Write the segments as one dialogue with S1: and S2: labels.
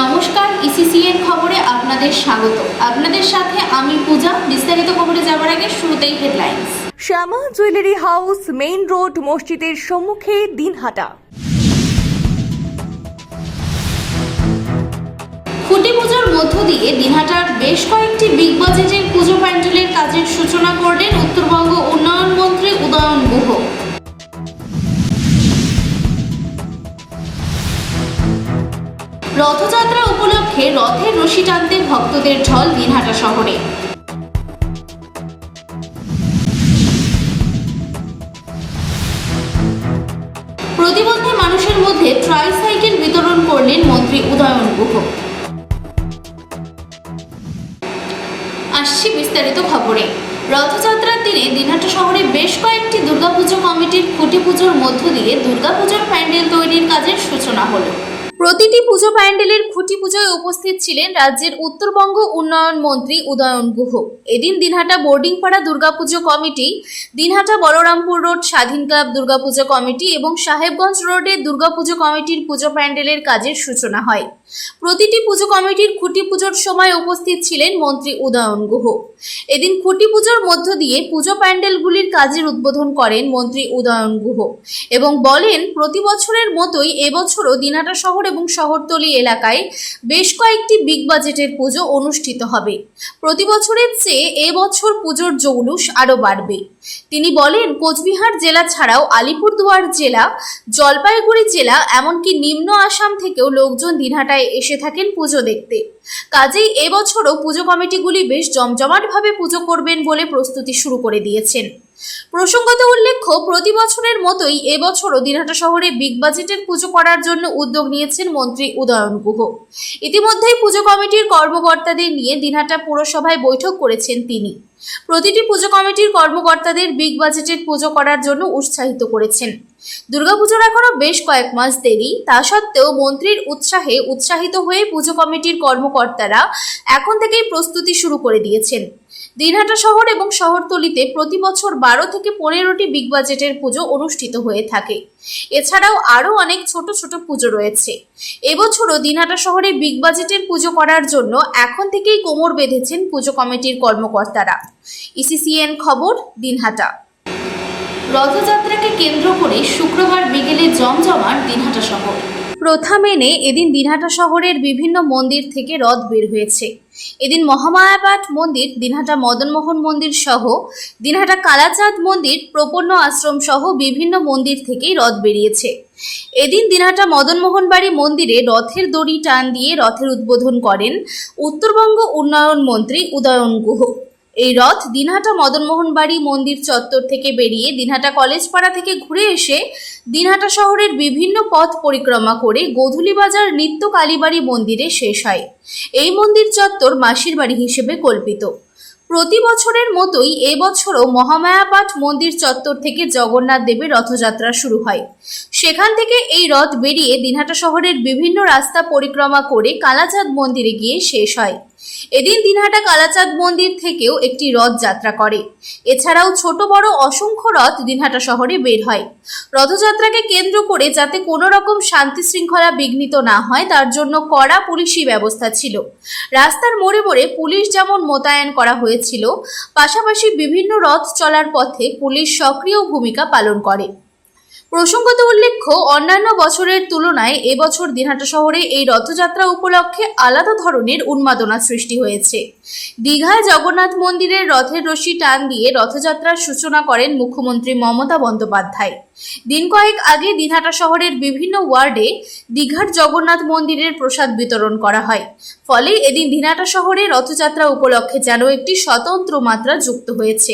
S1: নমস্কার, ইসিসিএন খবরে আপনাদের স্বাগত। আপনাদের সাথে আমি পূজা। বিস্তারিত খবরে যাওয়ার আগে শুরুতেই হেডলাইন্স।
S2: শ্যামা জুয়েলারি হাউস, মেইন রোড, মসজিদের সম্মুখে দিনহাটা।
S1: খুঁটি পুজোর মধ্য দিয়ে দিনহাটার বেশ কয়েকটি বিগ বাজেটের পুজো প্যান্ডেলের কাজের সূচনা করলেন উত্তরবঙ্গ উন্নয়ন মন্ত্রী উদয়ন গুহ। রথযাত্রা উপলক্ষে রথের রশি টানতে ভক্তদের ঢল দিনহাটা শহরে। প্রতিবন্ধী মানুষের মধ্যে ট্রাইসাইকেল বিতরণ করলেন মন্ত্রী উদয়ন গুহ। আসছি বিস্তারিত খবরে। রথযাত্রার দিনে দিনহাটা শহরে বেশ কয়েকটি দুর্গাপুজো কমিটির খুঁটি পুজোর মধ্য দিয়ে দুর্গাপুজোর প্যান্ডেল তৈরির কাজের সূচনা হলো। প্রতিটি পুজো প্যান্ডেলের খুঁটি পুজোয় উপস্থিত ছিলেন রাজ্যের উত্তরবঙ্গ উন্নয়ন মন্ত্রী উদয়ন গুহ। এদিন দিনহাটা বোর্ডিংপাড়া দুর্গাপুজো কমিটি, দিনহাটা বলরামপুর রোড স্বাধীন ক্লাব দুর্গাপুজো কমিটি এবং সাহেবগঞ্জ রোডের দুর্গাপুজো কমিটির পুজো প্যান্ডেলের কাজের সূচনা হয়। প্রতিটি পুজো কমিটির খুঁটি পুজোর সময় উপস্থিত ছিলেন মন্ত্রী উদয়ন গুহ। এদিন খুঁটি পুজোর মধ্য দিয়ে পুজো প্যান্ডেলগুলির কাজের উদ্বোধন করেন মন্ত্রী উদয়ন গুহ এবং বলেন, প্রতি বছরের মতোই এবছরও দিনহাটা শহর এবং শহরতলি এলাকায় বেশ কয়েকটি বিগ বাজেটের পুজো অনুষ্ঠিত হবে। প্রতি বছরের চেয়ে এবছর পুজোর জৌলুস আরও বাড়বে। তিনি বলেন, কোচবিহার জেলা ছাড়াও আলিপুরদুয়ার জেলা, জলপাইগুড়ি জেলা, এমনকি নিম্ন আসাম থেকেও লোকজন দিনহাটায় এসে থাকেন পুজো দেখতে। কাজেই এবছরও পুজো কমিটিগুলি বেশ জমজমাটভাবে পুজো করবেন বলে প্রস্তুতি শুরু করে দিয়েছেন। প্রসঙ্গত উল্লেখ্য, প্রতি বছরের মতোই এবছরও দিনহাটা শহরে বিগ বাজেটের পুজো করার জন্য উদ্যোগ নিয়েছেন মন্ত্রী উদয়ন গুহ। ইতিমধ্যেই পুজো কমিটির কর্মকর্তাদের নিয়ে দিনহাটা পুরসভায় বৈঠক করেছেন তিনি। প্রতিটি পুজো কমিটির কর্মকর্তাদের বিগ বাজেটের পুজো করার জন্য উৎসাহিত করেছেন। দুর্গাপুজোর এখনো বেশ কয়েক মাস দেরি, তা সত্ত্বেও মন্ত্রীর উৎসাহে উৎসাহিত হয়ে পুজো কমিটির কর্মকর্তারা এখন থেকেই প্রস্তুতি শুরু করে দিয়েছেন। দিনহাটা শহর এবং শহরতলিতে প্রতি বছর 12 থেকে 15টি বিগ বাজেটের পুজো অনুষ্ঠিত হয়ে থাকে। এছাড়াও আরও অনেক ছোট ছোট পুজো রয়েছে। এবছরও দিনহাটা শহরে বিগ বাজেটের পুজো করার জন্য এখন থেকেই কোমর বেঁধেছেন পুজো কমিটির কর্মকর্তারা। ইসিসিএন খবর, দিনহাটা। রথযাত্রাকে কেন্দ্র করে শুক্রবার বিকেলে জমজমাট দিনহাটা শহর। প্রথা মেনে এদিন দিনহাটা শহরের বিভিন্ন মন্দির থেকে রথ বের হয়েছে। এদিন মহামায়াপাঠ মন্দির, দিনহাটা মদনমোহন মন্দির সহ দিনহাটা কালাচাঁদ মন্দির, প্রপন্ন আশ্রম সহ বিভিন্ন মন্দির থেকেই রথ বেরিয়েছে। এদিন দিনহাটা মদনমোহন বাড়ি মন্দিরে রথের দড়ি টান দিয়ে রথের উদ্বোধন করেন উত্তরবঙ্গ উন্নয়ন মন্ত্রী উদয়ন গুহ। এই রথ দিনহাটা মদনমোহন বাড়ি মন্দির চত্বর থেকে বেরিয়ে দিনহাটা কলেজপাড়া থেকে ঘুরে এসে দিনহাটা শহরের বিভিন্ন পথ পরিক্রমা করে গোধূলি বাজার নিত্য কালীবাড়ি মন্দিরে শেষ হয়। এই মন্দির চত্বর মাসির বাড়ি হিসেবে কল্পিত। প্রতি বছরের মতোই এবছরও মহামায়াপাঠ মন্দির চত্বর থেকে জগন্নাথ দেবের রথযাত্রা শুরু হয়। সেখান থেকে এই রথ বেরিয়ে দিনহাটা শহরের বিভিন্ন রাস্তা পরিক্রমা করে কালাচাঁদ মন্দিরে গিয়ে শেষ হয়। এদিন দিনহাটা কালাচাঁদ মন্দির থেকেও একটি রথ যাত্রা করে। এছাড়াও ছোট বড় অসংখ্য রথ দিনহাটা শহরে বের হয়। রথযাত্রাকে কেন্দ্র করে যাতে কোনো রকম শান্তি শৃঙ্খলা বিঘ্নিত না হয় তার জন্য কড়া পুলিশি ব্যবস্থা ছিল। রাস্তার মোড়ে মোড়ে পুলিশ যেমন মোতায়েন করা হয়েছিল, পাশাপাশি বিভিন্ন রথ চলার পথে পুলিশ সক্রিয় ভূমিকা পালন করে। প্রসঙ্গত উল্লেখ্য, অন্যান্য বছরের তুলনায় এবছর দিনহাটা শহরে এই রথযাত্রা উপলক্ষে আলাদা ধরনের উন্মাদনা সৃষ্টি হয়েছে। দীঘায় জগন্নাথ মন্দিরের রথের রশি টান দিয়ে রথযাত্রার সূচনা করেন মুখ্যমন্ত্রী মমতা বন্দ্যোপাধ্যায়। দিন কয়েক আগে দিনহাটা শহরের বিভিন্ন ওয়ার্ডে দীঘার জগন্নাথ মন্দিরের প্রসাদ বিতরণ করা হয়। ফলে এদিন দিনহাটা শহরে রথযাত্রা উপলক্ষে যেন একটি স্বতন্ত্র মাত্রা যুক্ত হয়েছে।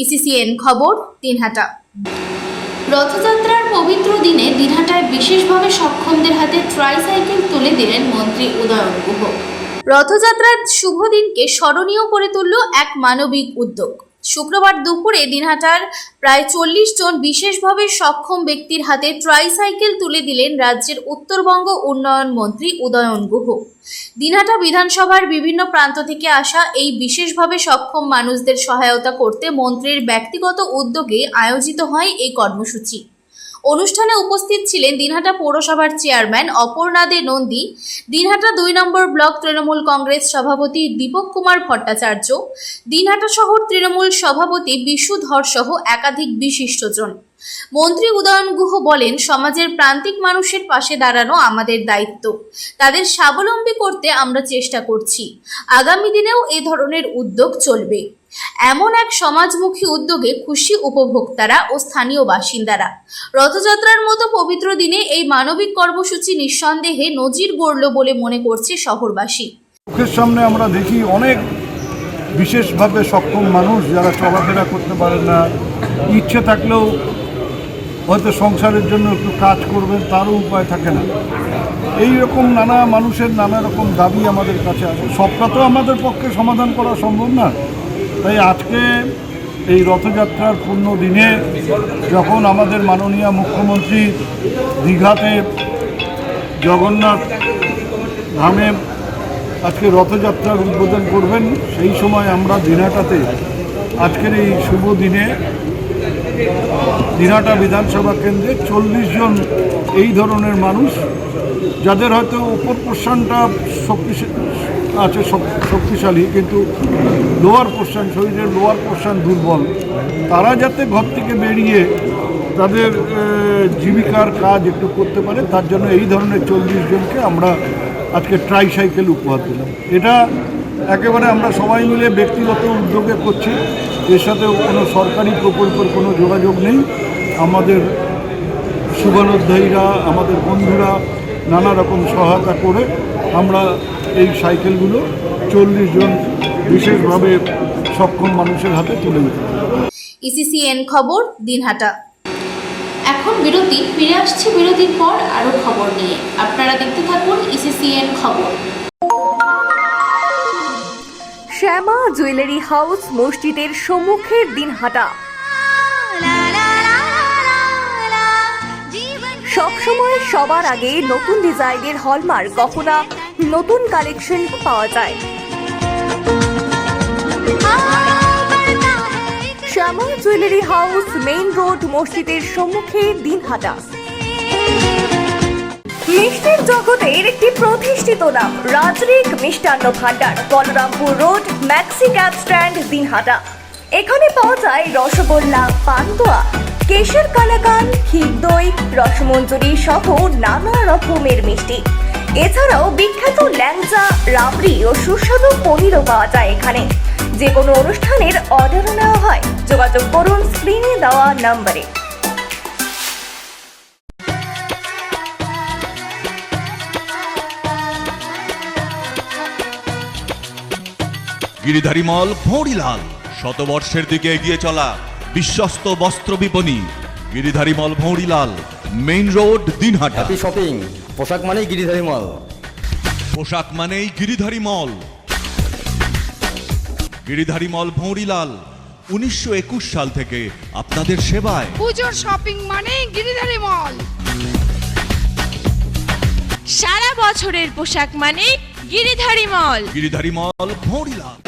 S1: ইসিসিএন খবর, দিনহাটা। রথযাত্রার পবিত্র দিনে দিনহাটায় বিশেষভাবে সক্ষমদের হাতে ট্রাইসাইকেল তুলে দিলেন মন্ত্রী উদয়ন গুহ। রথযাত্রার শুভ দিনকে স্মরণীয় করে তুলল এক মানবিক উদ্যোগ। শুক্রবার দুপুরে দিনহাটার প্রায় 40 জন বিশেষভাবে সক্ষম ব্যক্তির হাতে ট্রাইসাইকেল তুলে দিলেন রাজ্যের উত্তরবঙ্গ উন্নয়ন মন্ত্রী উদয়ন গুহ। দিনহাটা বিধানসভার বিভিন্ন প্রান্ত থেকে আসা এই বিশেষভাবে সক্ষম মানুষদের সহায়তা করতে মন্ত্রীর ব্যক্তিগত উদ্যোগে আয়োজিত হয় এই কর্মসূচি। অনুষ্ঠানে উপস্থিত ছিলেন দিনহাটা পৌরসভার চেয়ারম্যান অপর্ণা দে নন্দী, দিনহাটা 2 নম্বর ব্লক তৃণমূল কংগ্রেস সভাপতি দীপক কুমার ভট্টাচার্য, দিনহাটা শহর তৃণমূল সভাপতি বিশু ধর সহ একাধিক বিশিষ্টজন। মন্ত্রী উদয়ন গুহ বলেন, সমাজের প্রান্তিক মানুষের পাশে দাঁড়ানো আমাদের দায়িত্ব। তাদের স্বাবলম্বী করতে আমরা চেষ্টা করছি। আগামী দিনেও এই ধরনের উদ্যোগ চলবে। এমন এক সমাজমুখী উদ্যোগে খুশি উপভোক্তারা ও স্থানীয় বাসিন্দারা। রথযাত্রার মতো পবিত্র দিনে এই মানবিক কর্মসূচি নিঃসন্দেহে নজির গড়ল বলে মনে করছে শহরবাসী।
S3: চোখের সামনে আমরা দেখি অনেক বিশেষভাবে সক্ষম মানুষ যারা চলাফেরা করতে পারেন না, ইচ্ছে থাকলেও হয়তো সংসারের জন্য একটু কাজ করবেন, তারও উপায় থাকে না। এই রকম নানা মানুষের নানা রকম দাবি আমাদের কাছে আছে, সবটা তো আমাদের পক্ষে সমাধান করা সম্ভব না। তাই আজকে এই রথযাত্রার পূর্ণ দিনে যখন আমাদের মাননীয় মুখ্যমন্ত্রী দীঘাতে জগন্নাথ ধামে আজকে রথযাত্রার উদ্বোধন করবেন, সেই সময় আমরা দিনহাটাতে আজকের এই শুভ দিনে দিনহাটা বিধানসভা কেন্দ্রে 40 জন এই ধরনের মানুষ যাদের হয়তো উপর পোর্শনটা শক্তিশালী কিন্তু লোয়ার পোর্শন, শরীরের লোয়ার পোর্শন দুর্বল, তারা যাতে ঘর থেকে বেরিয়ে তাদের জীবিকার কাজ একটু করতে পারে, তার জন্য এই ধরনের 40 জনকে আমরা আজকে ট্রাইসাইকেল উপহার দিলাম। এটা একেবারে আমরা সবাই মিলে ব্যক্তিগত উদ্যোগে করছি, এর সাথে কোনো সরকারি প্রকল্পের কোনো যোগাযোগ নেই। আমাদের শুভানুধ্যায়ীরা, আমাদের বন্ধুরা নানা রকম সহায়তা করে আমরা এই সাইকেলগুলো 40 জন বিশেষভাবে সক্ষম মানুষের হাতে তুলে দিতে পারি।
S1: ইসিসিএন খবর, দিনহাটা। এখন বিরতি, ফিরে আসছে বিরতির পর আরো খবর নিয়ে। আপনারা দেখতে থাকুন ইসিসিএন খবর।
S2: শ্যামা জুয়েলারি হাউস মসজিদের সম্মুখের দিনহাটা। সবসময় সবার আগে নতুন ডিজাইনের হলমার্ক গহনা, নতুন কালেকশন পাওয়া যায়। শ্যামা জুয়েলারি হাউস, মেইন রোড, মসজিদের সম্মুখে, দিনহাটা। মিষ্টির জগতের একটি প্রতিষ্ঠিত নাম রাজরিক মিষ্টান্ন ভান্ডার, Balrampur road, maxi cab stand, Dinhata. এখানে পাওয়া যায় রসগোল্লা, পান্তুয়া, কেশর কালাকান, ক্ষীর দই, রসমঞ্জরি সহ নানা রকমের মিষ্টি। এছাড়াও বিখ্যাত ল্যাংচা, রাবড়ি ও সুস্বাদু পনিরও পাওয়া যায় এখানে। যে কোনো অনুষ্ঠানের অর্ডারও নেওয়া হয়। যোগাযোগ করুন স্ক্রিনে দেওয়া নম্বরে।
S4: গিরিধারী মল ভৌঁড়িলাল, শতবর্ষের দিকে এগিয়ে চলা বিশ্বস্ত বস্ত্র বিপণী Giridhari Mal Bhoundilal, main road, Dinhata.
S5: Happy shopping, পোশাক মানেই গিরিধারী মল।
S4: পোশাক মানেই গিরিধারী মল। গিরিধারী মল ভৌঁড়িলাল 1921 সাল থেকে আপনাদের সেবায়।
S6: পুজোর শপিং মানেই গিরিধারী মল। সারা বছরের পোশাক মানেই গিরিধারী মল।
S4: গিরিধারী মল ভৌঁড়িলাল।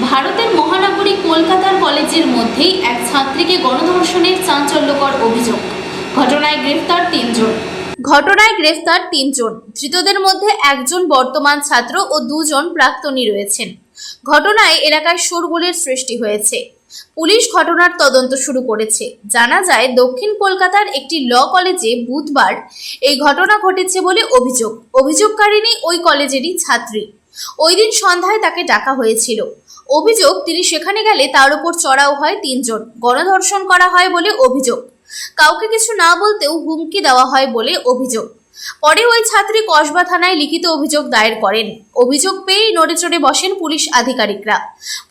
S1: ভারতের মহানগরী কলকাতার কলেজের মধ্যেই এক ছাত্রীকে গণধর্ষণের চাঞ্চল্যকর অভিযোগ। ঘটনায় গ্রেফতার 3 জন। ধৃতদের মধ্যে একজন বর্তমান ছাত্র ও 2 জন প্রাক্তনী রয়েছেন। ঘটনায় এলাকায় শোরগোলের সৃষ্টি হয়েছে। পুলিশ ঘটনার তদন্ত শুরু করেছে। জানা যায়, দক্ষিণ কলকাতার একটি ল কলেজে বুধবার এই ঘটনা ঘটেছে বলে অভিযোগ। অভিযোগকারিণী ওই কলেজেরই ছাত্রী। ওই দিন সন্ধ্যায় তাকে ডাকা হয়েছিল। অভিযোগ, তিনি সেখানে গেলে তার উপর চড়াও হয় 3 জন। গণধর্ষণ করা হয় বলে অভিযোগ। কাউকে কিছু না বলতেও হুমকি দেওয়া হয় বলে অভিযোগ। পরে ওই ছাত্রী কসবা থানায় লিখিত অভিযোগ দায়ের করেন। অভিযোগ পেয়ে নড়েচড়ে বসেন পুলিশ আধিকারিকরা।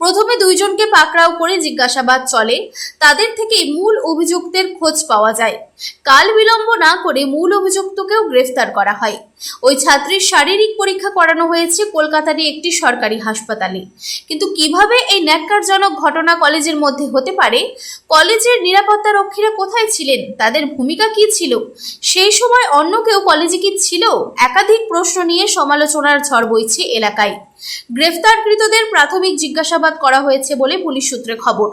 S1: প্রথমে 2 জনকে পাকড়াও করে জিজ্ঞাসাবাদ চলে। তাদের থেকে মূল অভিযুক্তের খোঁজ পাওয়া যায়। কাল বিলম্ব না করে মূল অভিযুক্তকেও গ্রেফতার করা হয়। ওই ছাত্রীর শারীরিক পরীক্ষা করানো হয়েছে কলকাতারই একটি সরকারি হাসপাতালে। কিন্তু কিভাবে এই ন্যাক্কারজনক ঘটনা কলেজের মধ্যে হতে পারে? কলেজের নিরাপত্তা রক্ষীরা কোথায় ছিলেন? তাদের ভূমিকা কি ছিল? সেই সময় অন্য কেউ কলেজে কি ছিল? একাধিক প্রশ্ন নিয়ে সমালোচনার ঝড় বইছে এলাকায়। গ্রেফতারকৃতদের প্রাথমিক জিজ্ঞাসাবাদ করা হয়েছে বলে পুলিশ সূত্রে খবর।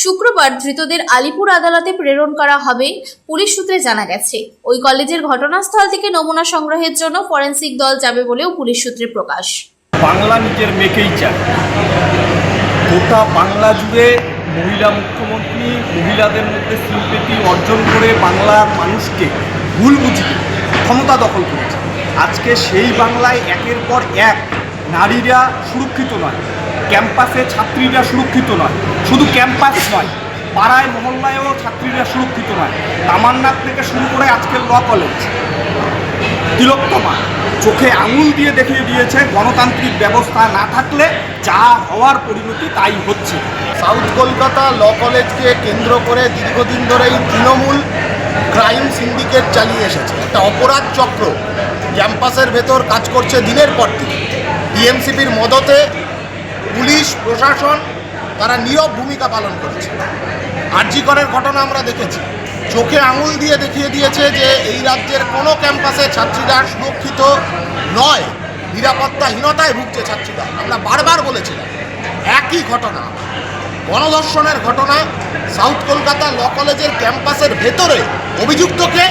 S1: শুক্রবার ধৃতদের আলিপুর আদালতে প্রেরণ করা হবে। পুলিশ সূত্রে জানা গেছে, ওই কলেজের ঘটনাস্থল থেকে নমুনা সংগ্রহের জন্য ফরেনসিক দল যাবে বলেও পুলিশ সূত্রে প্রকাশ।
S7: বাংলা নিজের মেয়েকেই চায়। গোটা বাংলা জুড়ে মহিলা মুখ্যমন্ত্রী মহিলাদের মধ্যে সিম্পেথি অর্জন করে বাংলার মানুষকে ভুল বুঝিয়ে ক্ষমতা দখল করেছে। আজকে সেই বাংলায় একের পর এক নারীরা সুরক্ষিত নয়, ক্যাম্পাসে ছাত্রীরা সুরক্ষিত নয়, শুধু ক্যাম্পাস নয়, পাড়ায় মহল্লায়ও ছাত্রীরা সুরক্ষিত নয়। তামান্নার থেকে শুরু করে আজকের ল কলেজ, তিলোত্তমা চোখে আঙুল দিয়ে দেখিয়ে দিয়েছে গণতান্ত্রিক ব্যবস্থা না থাকলে যা হওয়ার পরিণতি তাই হচ্ছে।
S8: সাউথ কলকাতা ল কলেজকে কেন্দ্র করে দীর্ঘদিন ধরেই তৃণমূল ক্রাইম সিন্ডিকেট চালিয়ে এসেছে। একটা অপরাধ চক্র ক্যাম্পাসের ভেতর কাজ করছে দিনের পর দিন। টিএমসিপির মদতে পুলিশ প্রশাসন তারা নীরব ভূমিকা পালন করেছে। আরজি করের ঘটনা আমরা দেখেছি, চোখে আঙুল দিয়ে দেখিয়ে দিয়েছে যে এই রাজ্যের কোনো ক্যাম্পাসে ছাত্রীরা সুরক্ষিত নয়, নিরাপত্তাহীনতায় ভুগছে ছাত্রীরা। আমরা বারবার বলেছিলাম একই ঘটনা, গণধর্ষণের ঘটনা সাউথ কলকাতা ল কলেজের ক্যাম্পাসের ভেতরে। অভিযুক্তকে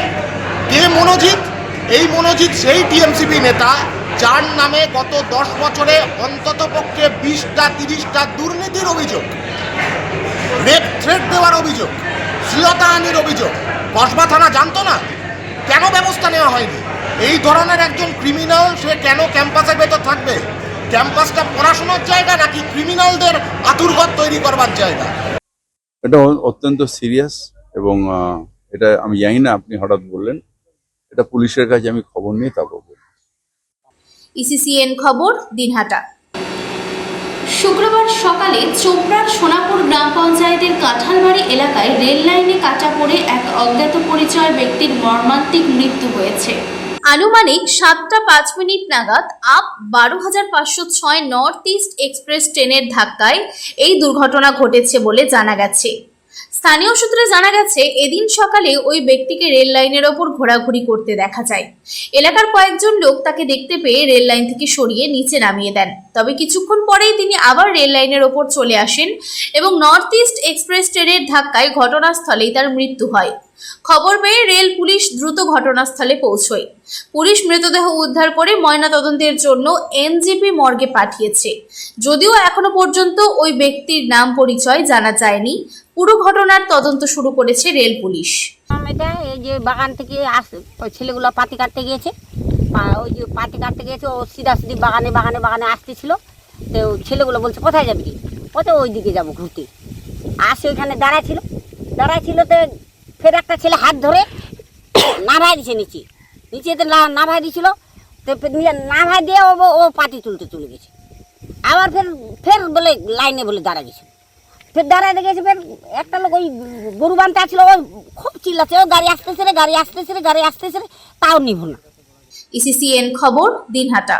S8: কে? মনোজিৎ। এই মনোজিৎ সেই টিএমসিপি নেতা যার নামে গত 10 বছরে অন্তত পক্ষে 20টা 30টা দুর্নীতির অভিযোগ, রেপ থ্রেট দেওয়ার অভিযোগ, শ্লীলতাহানির অভিযোগ। কসবা থানা জানতো না? কেন ব্যবস্থা নেওয়া হয়নি? এই ধরনের একজন ক্রিমিনাল সে কেন ক্যাম্পাসের ভেতর থাকবে? ক্যাম্পাসটা পড়াশোনার জায়গা নাকি ক্রিমিনালদের আতুরঘর তৈরি করবার জায়গা?
S9: এটা অত্যন্ত সিরিয়াস এবং এটা আমি জানি না, আপনি হঠাৎ বললেন। এটা পুলিশের কাছে আমি খবর নিয়ে তা বলবো।
S1: ইসিসিএন খবর, দিনহাটা। শুক্রবার সকালে চোপড়ার সোনাপুর গ্রাম পঞ্চায়েতের কাঁঠালবাড়ি এলাকায় রেল লাইনে কাটা পড়ে এক অজ্ঞাত পরিচয় ব্যক্তির মর্মান্তিক মৃত্যু হয়েছে। আনুমানিক 7:05 নাগাদ আপ 12,506 নর্থ ইস্ট এক্সপ্রেস ট্রেনের ধাক্কায় এই দুর্ঘটনা ঘটেছে বলে জানা গেছে। স্থানীয় সূত্রে জানা গেছে, এদিন সকালে ওই ব্যক্তিকে রেল লাইনের ওপর ঘোরাঘুরি করতে দেখা যায়। এলাকার কয়েকজন লোক তাকে দেখতে পেয়ে রেল লাইন থেকে সরিয়ে নিচে নামিয়ে দেন। তবে কিছুক্ষণ পরেই তিনি আবার রেল লাইনের ওপর চলে আসেন এবং নর্থ ইস্ট এক্সপ্রেস ট্রেনের ধাক্কায় ঘটনাস্থলেই তার মৃত্যু হয়। খবর পেয়ে রেল পুলিশ দ্রুত ঘটনাস্থলে পৌঁছয়। পুলিশ মৃতদেহ উদ্ধার করে ময়নাতদন্তের জন্য এনজিপি মর্গে পাঠিয়েছে। যদিও এখনো পর্যন্ত ওই ব্যক্তির নাম পরিচয় জানা যায়নি। পুরো ঘটনার তদন্ত শুরু করেছে রেল পুলিশ।
S10: এটা এই যে বাগান থেকে ওই ছেলেগুলো পাতি কাটতে গিয়েছে, ওই যে পাতি কাটতে গিয়েছে, ও সিধা সিধি বাগানে বাগানে বাগানে আসতেছিল। তো ছেলেগুলো বলছে কোথায় যাবি কি? ওতে ওই দিকে যাবো ঘুরতে। আসে ওইখানে দাঁড়াইছিল তো ফের একটা ছেলে হাত ধরে নাভাই দিছে নিচেতে নাভাই দিছিল। তো নাভাই দিয়ে ও পাটি তুলতে চলে গেছে। আবার ফের বলে লাইনে বলে দাঁড়া গেছে। ফের দাঁড়াতে গেছে, ফের একটা লোক ওই গরু বানতে আসছিল, ও খুব চিল্লাচ্ছে, ও গাড়ি আসতেছে রে, তাও নিভ না।
S1: ইসিসিএন খবর, দিনহাটা।